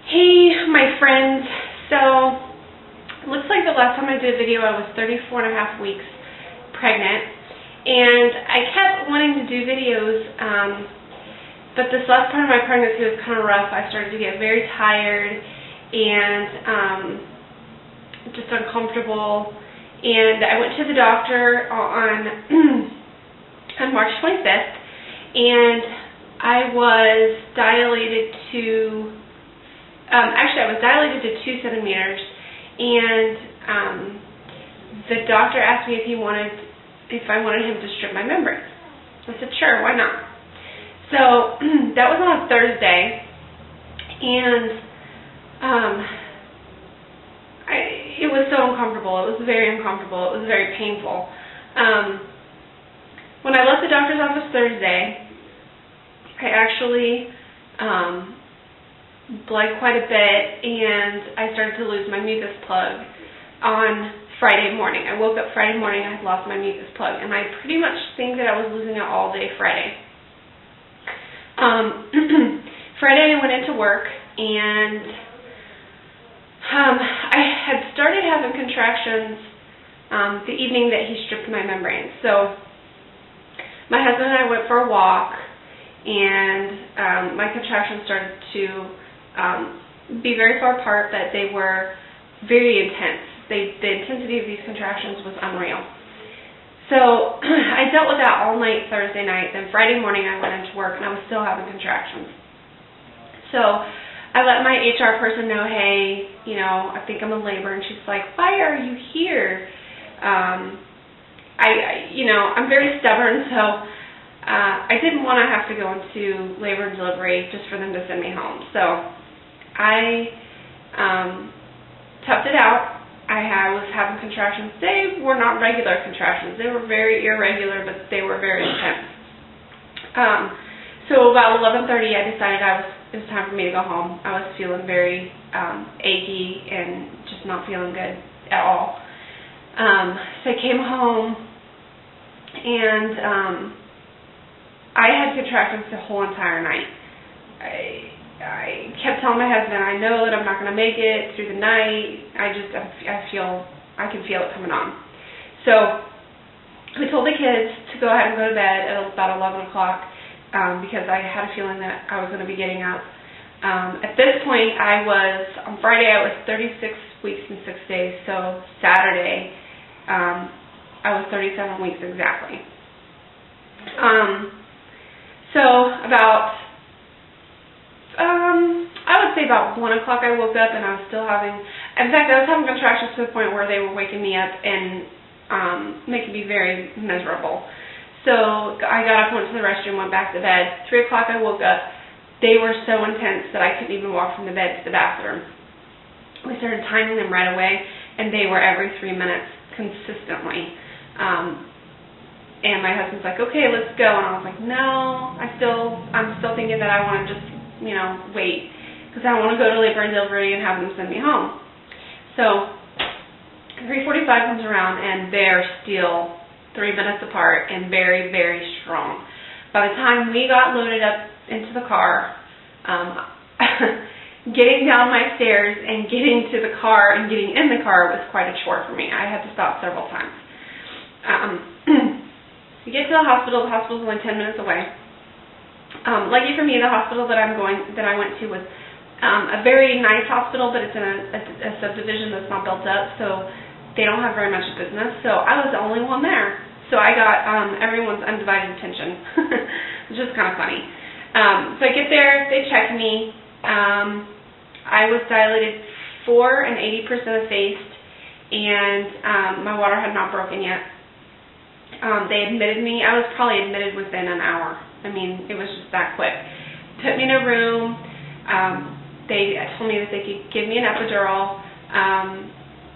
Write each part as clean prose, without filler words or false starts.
Hey, my friends. So, it looks like the last time I did a video I was 34 and a half weeks pregnant. And I kept wanting to do videos, but this last part of my pregnancy was kind of rough. I started to get very tired and just uncomfortable. And I went to the doctor on March 25th, and I was dilated to I was dilated to 2 centimeters, and the doctor asked me if I wanted him to strip my membranes. I said, sure, why not? So that was on a Thursday, and it was so uncomfortable. It was very uncomfortable. It was very painful. When I left the doctor's office Thursday, I actually bled quite a bit, and I started to lose my mucus plug on Friday morning. I woke up Friday morning, I had lost my mucus plug, and I pretty much think that I was losing it all day Friday. Friday I went into work, and I had started having contractions the evening that he stripped my membranes. So my husband and I went for a walk, and my contractions started to be very far apart, but they were very intense. The intensity of these contractions was unreal. So I dealt with that all night Thursday night. Then Friday morning I went into work, and I was still having contractions. So I let my HR person know, hey, I think I'm in labor, and she's like, why are you here? I'm very stubborn, so I didn't want to have to go into labor and delivery just for them to send me home. So I toughed it out. I was having contractions. They were not regular contractions. They were very irregular, but they were very intense. So about 11:30, I decided it was time for me to go home. I was feeling very achy and just not feeling good at all. So I came home, and I had contractions the whole entire night. I kept telling my husband, I know that I'm not going to make it through the night. I can feel it coming on. So we told the kids to go ahead and go to bed at about 11 o'clock because I had a feeling that I was going to be getting up. At this point, on Friday, I was 36 weeks and 6 days. So Saturday, I was 37 weeks exactly. So about I would say about 1 o'clock I woke up, and I was still having contractions to the point where they were waking me up and making me very miserable. So I got up, went to the restroom, went back to bed. 3 o'clock I woke up. They were so intense that I couldn't even walk from the bed to the bathroom. We started timing them right away, and they were every 3 minutes consistently. And my husband's like, okay, let's go. And I was like, no, I'm still thinking that I want to just wait, because I want to go to labor and delivery and have them send me home. So 3:45 comes around, and they're still 3 minutes apart and very, very strong. By the time we got loaded up into the car, getting down my stairs and getting to the car and getting in the car was quite a chore for me. I had to stop several times. We get to the hospital's only 10 minutes away. Lucky for me, the hospital that I went to was a very nice hospital, but it's in a subdivision that's not built up, so they don't have very much business. So I was the only one there. So I got everyone's undivided attention, which is kind of funny. So I get there, they check me. I was dilated 4 and 80% effaced, and my water had not broken yet. They admitted me. I was probably admitted within an hour. I mean, it was just that quick. Put me in a room. They told me that they could give me an epidural,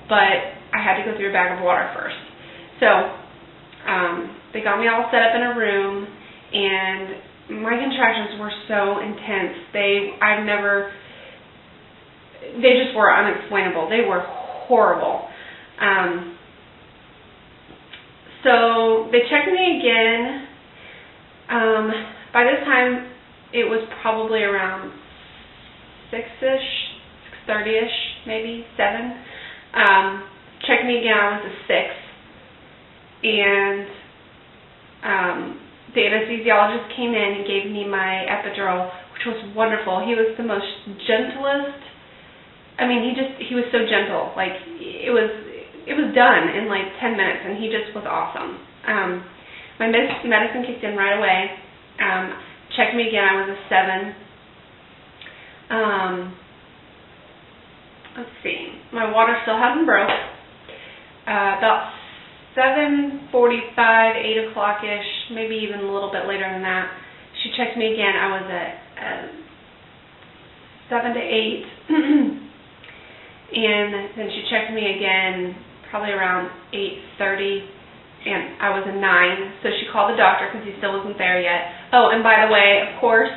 but I had to go through a bag of water first. So they got me all set up in a room, and my contractions were so intense. They just were unexplainable. They were horrible. So they checked me again. By this time, it was probably around 6-ish, 6:30ish, maybe 7. Checked me again, I was a 6. And the anesthesiologist came in and gave me my epidural, which was wonderful. He was the most gentlest. I mean, he was so gentle. Like, it was done in like 10 minutes, and he just was awesome. My medicine kicked in right away. Checked me again, I was a 7. Let's see. My water still hadn't broke. About 7:45, 8 o'clock-ish, maybe even a little bit later than that. She checked me again. I was at 7 to 8. And then she checked me again probably around 8:30, and I was a 9. So she called the doctor because he still wasn't there yet. Oh, and by the way, of course,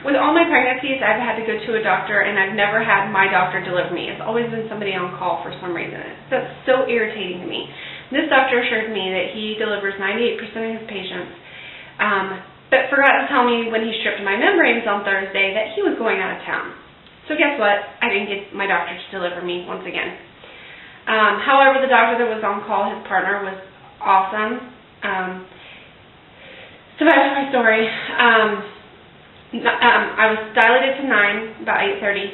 with all my pregnancies, I've had to go to a doctor, and I've never had my doctor deliver me. It's always been somebody on call for some reason. That's so irritating to me. This doctor assured me that he delivers 98% of his patients, but forgot to tell me when he stripped my membranes on Thursday that he was going out of town. So guess what? I didn't get my doctor to deliver me once again. However, the doctor that was on call, his partner, was awesome. So back to my story. I was dilated to 9, about 8:30.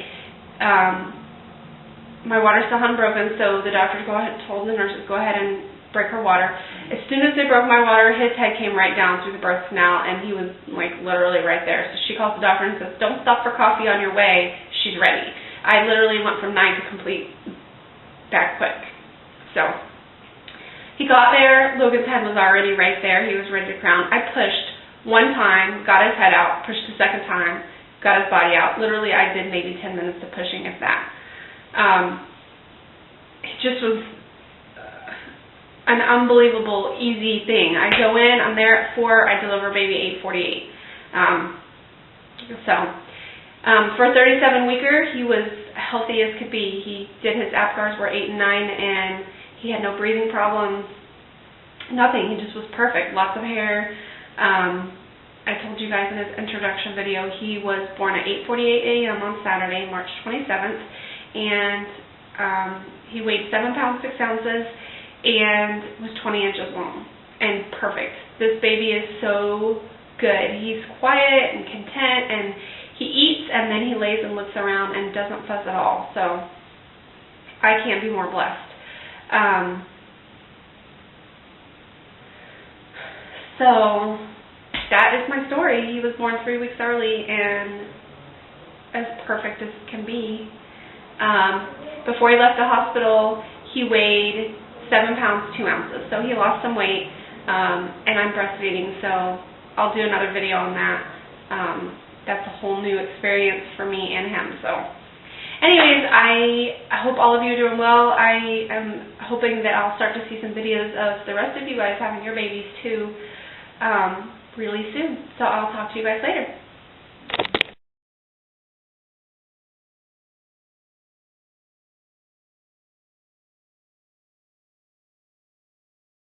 My water still hadn't broken, so the doctor told the nurses, go ahead and break her water. As soon as they broke my water, his head came right down through the birth canal, and he was like literally right there. So she calls the doctor and says, don't stop for coffee on your way. She's ready. I literally went from 9 to complete that quick. So he got there. Logan's head was already right there. He was ready to crown. I pushed one time, got his head out, pushed the second time, got his body out. Literally, I did maybe 10 minutes of pushing, if that. It just was an unbelievable, easy thing. I go in, I'm there at 4, I deliver baby 8:48. For a 37-weeker, he was healthy as could be. He did his APGARs were 8 and 9, and he had no breathing problems, nothing. He just was perfect. Lots of hair. I told you guys in his introduction video, he was born at 8:48 a.m. on Saturday, March 27th, and he weighed 7 pounds 6 ounces and was 20 inches long, and perfect. This baby is so good. He's quiet and content, and he eats, and then he lays and looks around and doesn't fuss at all. So I can't be more blessed. So that is my story. He was born 3 weeks early and as perfect as can be. Before he left the hospital, he weighed 7 pounds 2 ounces. So he lost some weight, and I'm breastfeeding, so I'll do another video on that. That's a whole new experience for me and him. So anyways, I hope all of you are doing well. I am hoping that I'll start to see some videos of the rest of you guys having your babies too really soon. So I'll talk to you guys later.